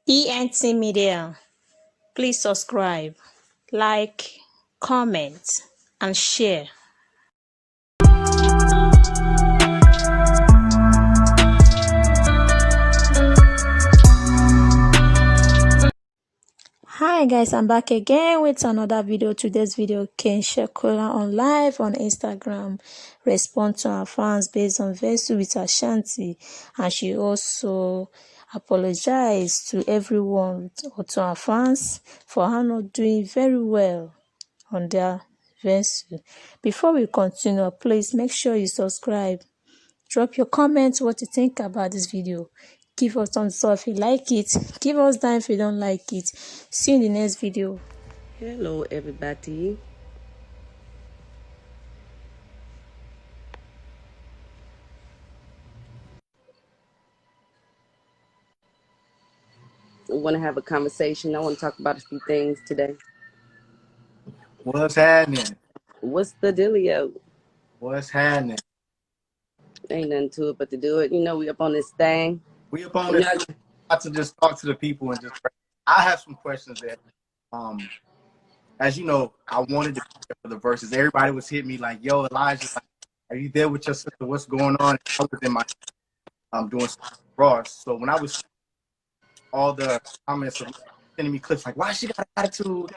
ENT Media, please subscribe, like, comment, and share. Hi guys, I'm back again with another video. Today's video, Keyshiacole on live on Instagram respond to her fans based on Verzuz with Ashanti, and she also apologized to everyone or to her fans for her not doing very well on their Verzuz. Before we continue, please make sure you subscribe. Drop your comments what you think about this video. Give us thumbs up if you like it. Give us down if you don't like it. See you in the next video. Hello everybody. I want to have a conversation. I want to talk about a few things today. What's happening? What's the dealio? What's happening? Ain't nothing to it but to do it. You know, we up on this thing. We up on this. Got to just talk to the people and just. I have some questions that, as you know, I wanted to be there for the verses. Everybody was hitting me like, "Yo, Elijah, like, are you there with your sister? What's going on?" I was in my doing some Ross. So when I was all the comments of sending me clips like, "Why she got attitude?"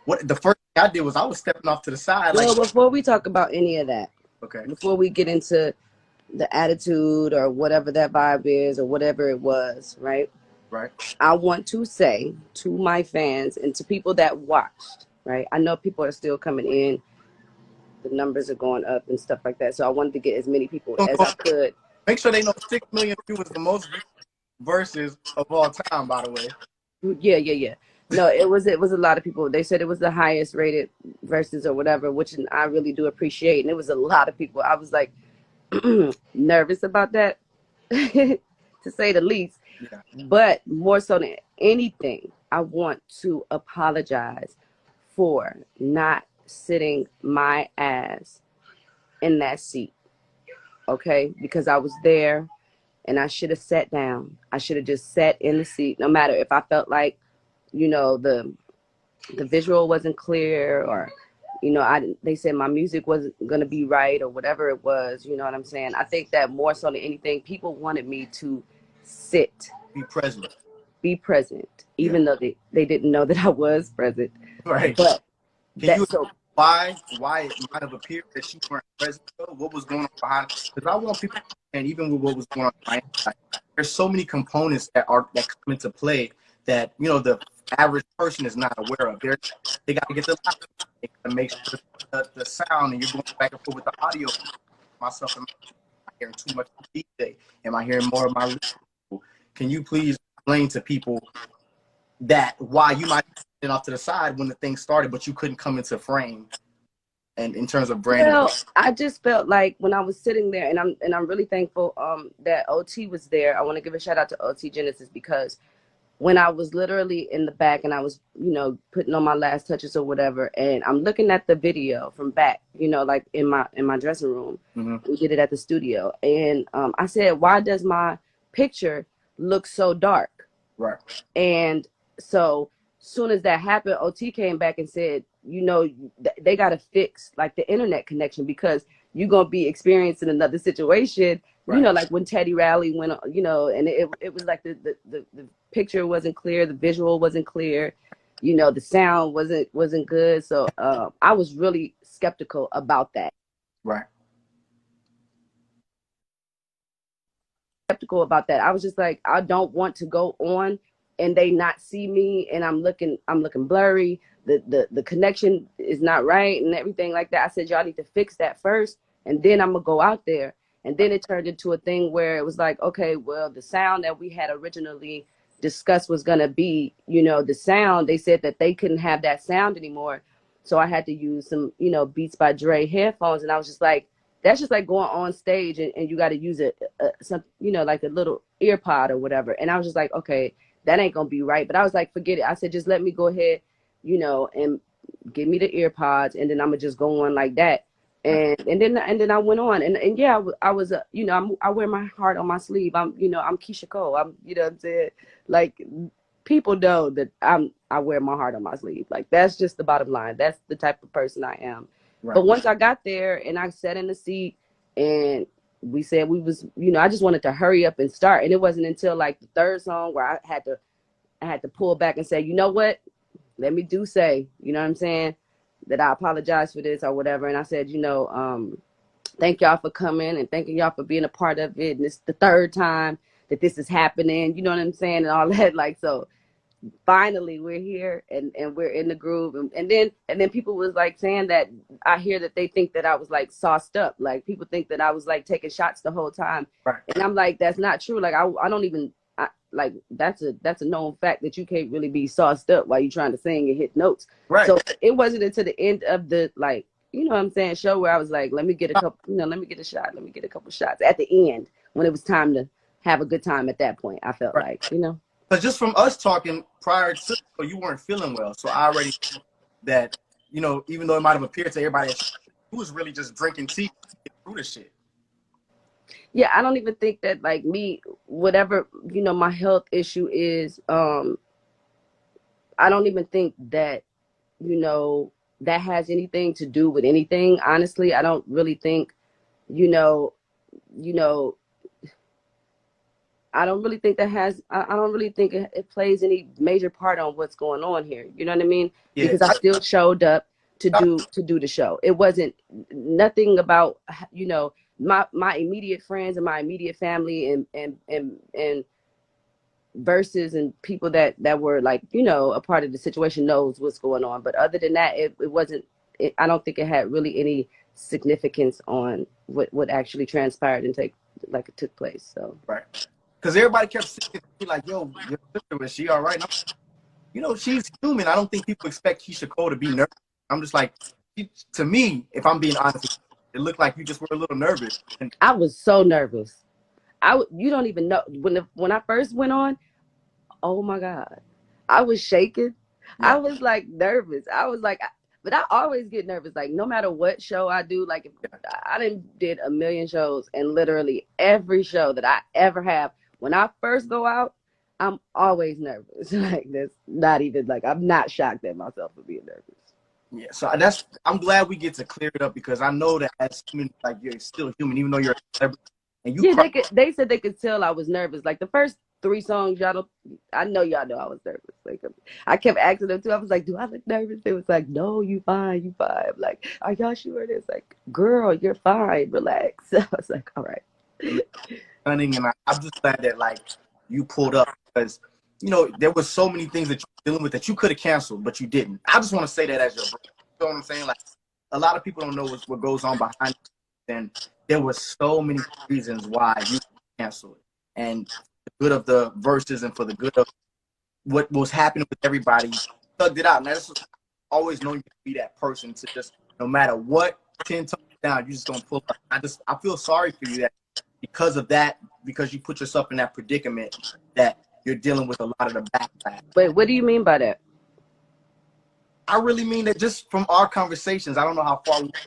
What the first thing I did was I was stepping off to the side. Well, like, before we talk about any of that, okay, before we get into the attitude or whatever that vibe is or whatever it was, right? right. I want to say to my fans and to people that watched, right? I know people are still coming in. The numbers are going up and stuff like that. So I wanted to get as many people as I could. Make sure they know 6 million views was the most verses of all time, by the way. Yeah. No, it was a lot of people. They said it was the highest rated verses or whatever, which I really do appreciate. And it was a lot of people. I was like nervous about that, to say the least. Yeah. But more so than anything, I want to apologize for not sitting my ass in that seat. Okay, because I was there and I should have sat down. I should have just sat in the seat, no matter if I felt like, you know, the visual wasn't clear, or, you know, they said my music wasn't gonna be right or whatever it was. You know what I'm saying? I think that more so than anything, people wanted me to sit, be present, even though they didn't know that I was present. Right. But why it might have appeared that you weren't present though? What was going on behind? Because I want people, and even with what was going on behind, there's so many components that come into play that, you know, the average person is not aware of. They got to get the light. They got to make sure the sound, and you're going back and forth with the audio. Myself, am I hearing too much of the DJ? Am I hearing more of my people? Can you please explain to people that why you might be off to the side when the thing started, but you couldn't come into frame? And in terms of branding, well, I just felt like when I was sitting there, and I'm really thankful that OT was there. I want to give a shout out to OT Genesis, because when I was literally in the back and I was, you know, putting on my last touches or whatever, and I'm looking at the video from back, you know, like in my dressing room. We did it at the studio, and I said, why does my picture look so dark? Right. And so soon as that happened, OT came back and said, you know, they got to fix like the internet connection, because you're going to be experiencing another situation. Right. You know, like when Teddy Riley went, you know, and it was like the picture wasn't clear, the visual wasn't clear, you know, the sound wasn't good. So I was really skeptical about that. Right. Skeptical about that. I was just like, I don't want to go on and they not see me, and I'm looking blurry. The connection is not right and everything like that. I said, y'all need to fix that first, and then I'm gonna go out there. And then it turned into a thing where it was like, okay, well, the sound that we had originally discussed was gonna be, you know, the sound. They said that they couldn't have that sound anymore, so I had to use some, you know, Beats by Dre headphones. And I was just like, that's just like going on stage and you got to use some, you know, like a little ear pod or whatever. And I was just like, okay, that ain't gonna be right. But I was like, forget it. I said, just let me go ahead, you know, and give me the ear pods, and then I'm gonna just go on like that. And then I went on, and yeah, I was I wear my heart on my sleeve. I'm Keyshiacole. I'm, you know what I'm saying? Like, people know that I wear my heart on my sleeve. Like, that's just the bottom line. That's the type of person I am. Right. But once I got there and I sat in the seat and we said we was, I just wanted to hurry up and start. And it wasn't until like the third song where I had to pull back and say, you know what? Let me say, you know what I'm saying? That I apologize for this or whatever. And I said, thank y'all for coming and thanking y'all for being a part of it. And it's the third time that this is happening, you know what I'm saying? And all that. Like, so finally we're here and we're in the groove. And then people was like saying that I hear that they think that I was like sauced up. Like, people think that I was like taking shots the whole time. Right. And I'm like, that's not true. Like, I don't even, like, that's a known fact that you can't really be sauced up while you're trying to sing and hit notes. Right. So it wasn't until the end of the, like, you know what I'm saying, show where I was like, let me get a couple, let me get a shot. Let me get a couple shots at the end when it was time to have a good time at that point. I felt like, But just from us talking prior to, you weren't feeling well. So I already knew that, even though it might have appeared to everybody, you was really just drinking tea to get through the shit. Yeah, I don't even think that, like, me, whatever, my health issue is, I don't even think that, that has anything to do with anything. Honestly, I don't really think, I don't really think I don't really think it plays any major part on what's going on here. You know what I mean? Yeah. Because I still showed up to do the show. It wasn't nothing about, my immediate friends and my immediate family and Verzuz and people that were like, a part of the situation knows what's going on. But other than that, it wasn't, I don't think it had really any significance on what actually transpired and it took place. So. Right. Because everybody kept saying, like, yo, your sister, is she all right? She's human. I don't think people expect Keyshiacole to be nervous. I'm just like, to me, if I'm being honest, it looked like you just were a little nervous. And I was so nervous. You don't even know, when I first went on, oh my God, I was shaking. Yeah. I was like nervous. I was like, but I always get nervous. Like, no matter what show I do, like, if I did a million shows, and literally every show that I ever have, when I first go out, I'm always nervous. Like, that's not even, like, I'm not shocked at myself for being nervous. Yeah, so I'm glad we get to clear it up, because I know that as human, like, you're still human, even though you're a celebrity. And they said they could tell I was nervous. Like, the first 3 songs, I know y'all know I was nervous. Like, I kept asking them too. I was like, do I look nervous? They was like, no, you fine, you fine. I'm like, are y'all sure? It's like, girl, you're fine, relax. I was like, all right. And I'm just glad that, like, you pulled up, because there was so many things that you're dealing with that you could have canceled, but you didn't. I just want to say that as your brother. You know what I'm saying? Like, a lot of people don't know what goes on behind it, and there was so many reasons why you canceled. And for the good of the Verzuz and for the good of what was happening with everybody, you thugged it out. And that's just always known you to be that person to just, no matter what, 10 toes down, you just gonna pull up. I feel sorry for you that because of that, because you put yourself in that predicament, that you're dealing with a lot of the backlash. Wait, what do you mean by that? I really mean that just from our conversations. I don't know how far we went,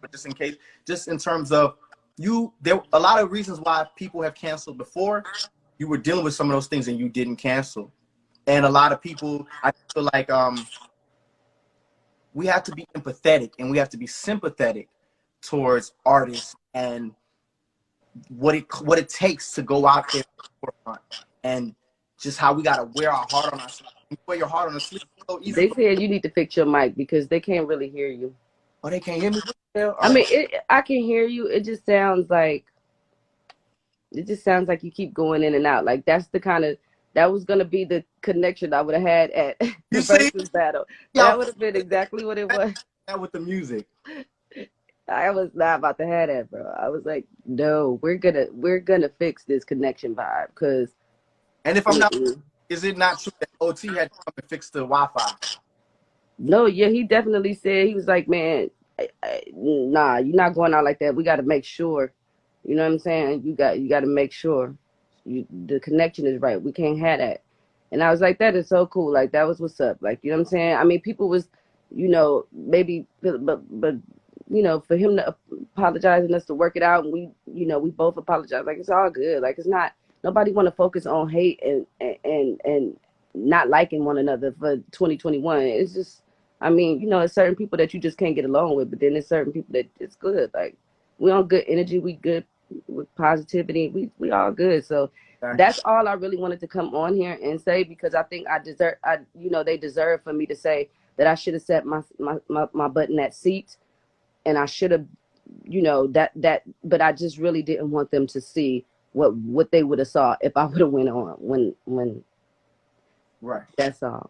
but just in case, just in terms of there a lot of reasons why people have canceled before. You were dealing with some of those things and you didn't cancel. And a lot of people, I feel like we have to be empathetic and we have to be sympathetic towards artists and what it takes to go out there at the forefront, and just how we gotta wear our heart on our sleeve. You wear your heart on the sleeve so easy. They said you need to fix your mic because they can't really hear you. Oh, they can't hear me? I mean, I can hear you. It just sounds like you keep going in and out. Like, that was gonna be the connection I would have had at the Verzuz battle. That would have been exactly what it was. That with the music. I was not about to have that, bro. I was like, no, we're gonna fix this connection vibe, because. And if I'm not, is it not true that OT had to come and fix the Wi-Fi? No, yeah, he definitely said, he was like, man, nah, you're not going out like that. We got to make sure, you know what I'm saying? You got to make sure the connection is right. We can't have that. And I was like, that is so cool. Like, that was what's up. Like, you know what I'm saying? I mean, people was, maybe, but for him to apologize and us to work it out, and we both apologize. Like, it's all good. Like, it's not, nobody want to focus on hate and not liking one another for 2021. It's just, I mean, you know, there's certain people that you just can't get along with, but then there's certain people that it's good. Like, we on good energy, we good with positivity, we all good. So that's all I really wanted to come on here and say, because I think you know, they deserve for me to say that I should have set my butt in that seat, and I should have, you know, but I just really didn't want them to see what they would have saw if I would have went on when. Right. That's all.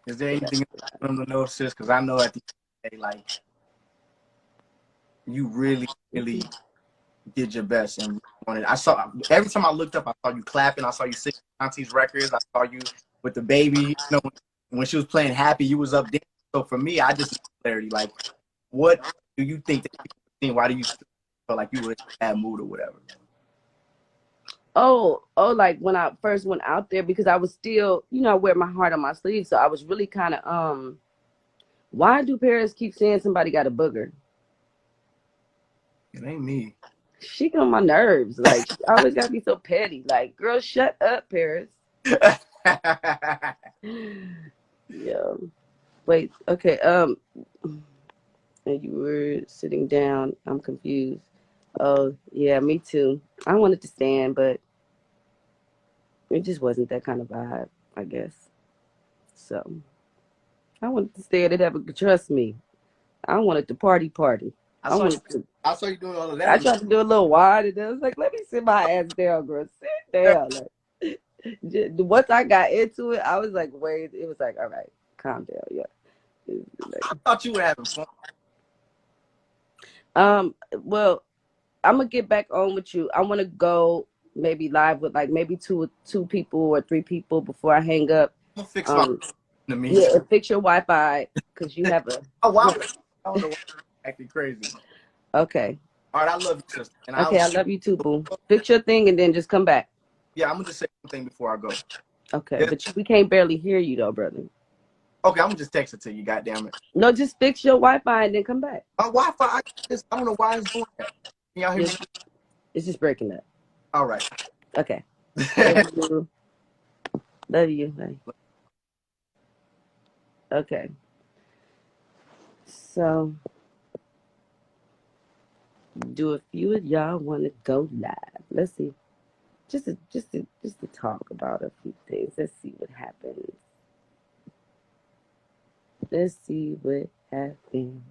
Is there anything else you want them to know, sis? Because I know at the end of the day, like, you really, really did your best and wanted. I saw every time I looked up, I saw you clapping. I saw you singing Ashanti's records. I saw you with the baby. You know, when she was playing Happy, you was up there. So for me, I just need clarity. Like, what do you think that people are seeing? Why do you feel like you were in a bad mood or whatever? Oh, like when I first went out there, because I was still, you know, I wear my heart on my sleeve. So I was really kind of, why do Paris keep saying somebody got a booger? It ain't me. She get on my nerves. Like, she always gotta be so petty. Like, girl, shut up, Paris. Yeah. Wait, okay. And you were sitting down. I'm confused. Oh, yeah, me too. I wanted to stand, but it just wasn't that kind of vibe, I guess. So I wanted to stand and have a, trust me, I wanted to party. I saw you doing all of that. I tried to do a little wide, and I was like, let me sit my ass down, girl. Sit down. Like, once I got into it, I was like, wait, it was like, all right, calm down. Yeah. I thought you were having fun. Well, I'm gonna get back on with you. I want to go maybe live with like maybe two people or 3 people before I hang up. I'm gonna fix my to me. Yeah, and fix your Wi-Fi, because you have a. Oh wow! I don't know why I'm acting crazy. Okay. All right, I love you, sister. And Okay, I love you too, boo. Fix your thing and then just come back. Yeah, I'm gonna just say one thing before I go. Okay, Yeah. but we can't barely hear you though, brother. Okay, I'm gonna just text it to you. Goddamn it! No, just fix your Wi-Fi and then come back. My Wi-Fi, I don't know why it's doing that. Can y'all hear me? It's just breaking up. All right. Okay. Love you. Love you. Bye. Okay. So, do a few of y'all want to go live? Let's see. Just to talk about a few things. Let's see what happens. Let's see what happens.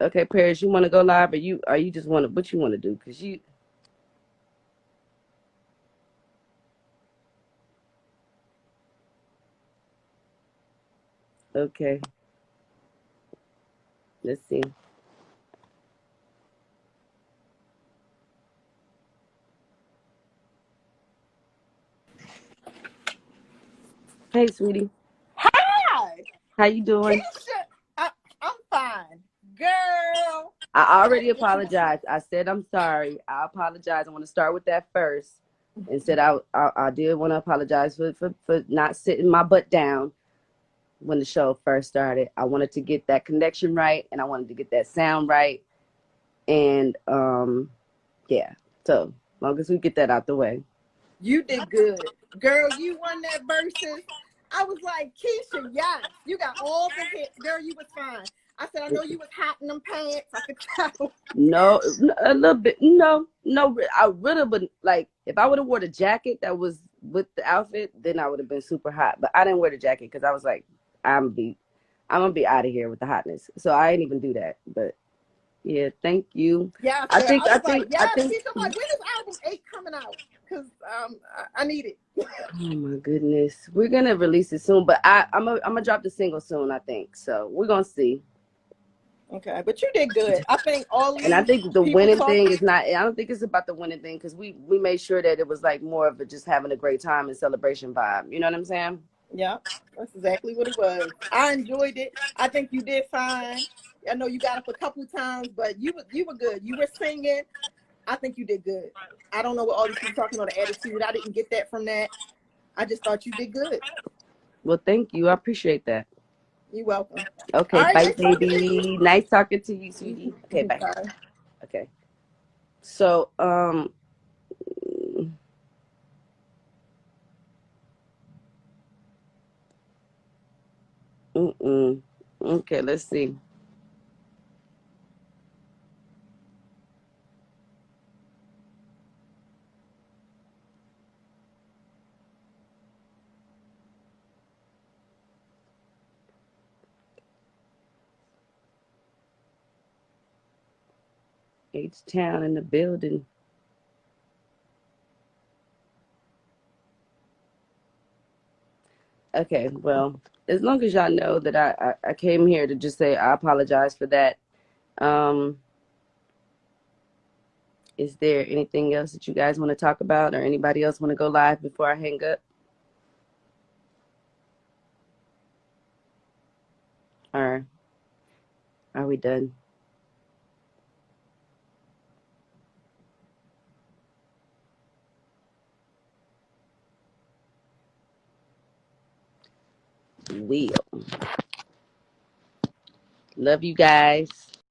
Okay, Paris, you want to go live, or you just want to? What you want to do? Cause you. Okay. Let's see. Hey, sweetie. Hi. How you doing? Keisha, I'm fine. Girl. I already apologized. I said I'm sorry. I apologize. I want to start with that first. And said I did want to apologize for not sitting my butt down when the show first started. I wanted to get that connection right, and I wanted to get that sound right. And yeah. So as long as we get that out the way. You did good. Girl, you won that Verzuz. I was like, Keisha, yes. You got all the hits. Girl, you was fine. I said, I know you was hot in them pants. I could tell. No, a little bit. No. I would have been like, if I would have wore the jacket that was with the outfit, then I would have been super hot. But I didn't wear the jacket because I was like, I'm gonna be out of here with the hotness. So I didn't even do that. But yeah, thank you. Yeah, I think Keisha, like, when is album 8 coming out? Because I need it. Oh my goodness, we're gonna release it soon. But I'm gonna drop the single soon. I think so. We're gonna see. Okay, but you did good. I think And I think the winning thing is not. I don't think it's about the winning thing, because we made sure that it was like more of a just having a great time and celebration vibe. You know what I'm saying? Yeah, that's exactly what it was. I enjoyed it. I think you did fine. I know you got up a couple times, but you were good. You were singing. I think you did good. I don't know what all these people talking about the attitude. I didn't get that from that. I just thought you did good. Well, thank you. I appreciate that. You're welcome. Okay, right, bye, baby. Nice talking to you, sweetie. Okay, bye. Bye. Okay. So, okay, let's see. H-Town in the building. Okay, well, as long as y'all know that I came here to just say I apologize for that. Is there anything else that you guys want to talk about, or anybody else want to go live before I hang up? Or are we done? Love you guys.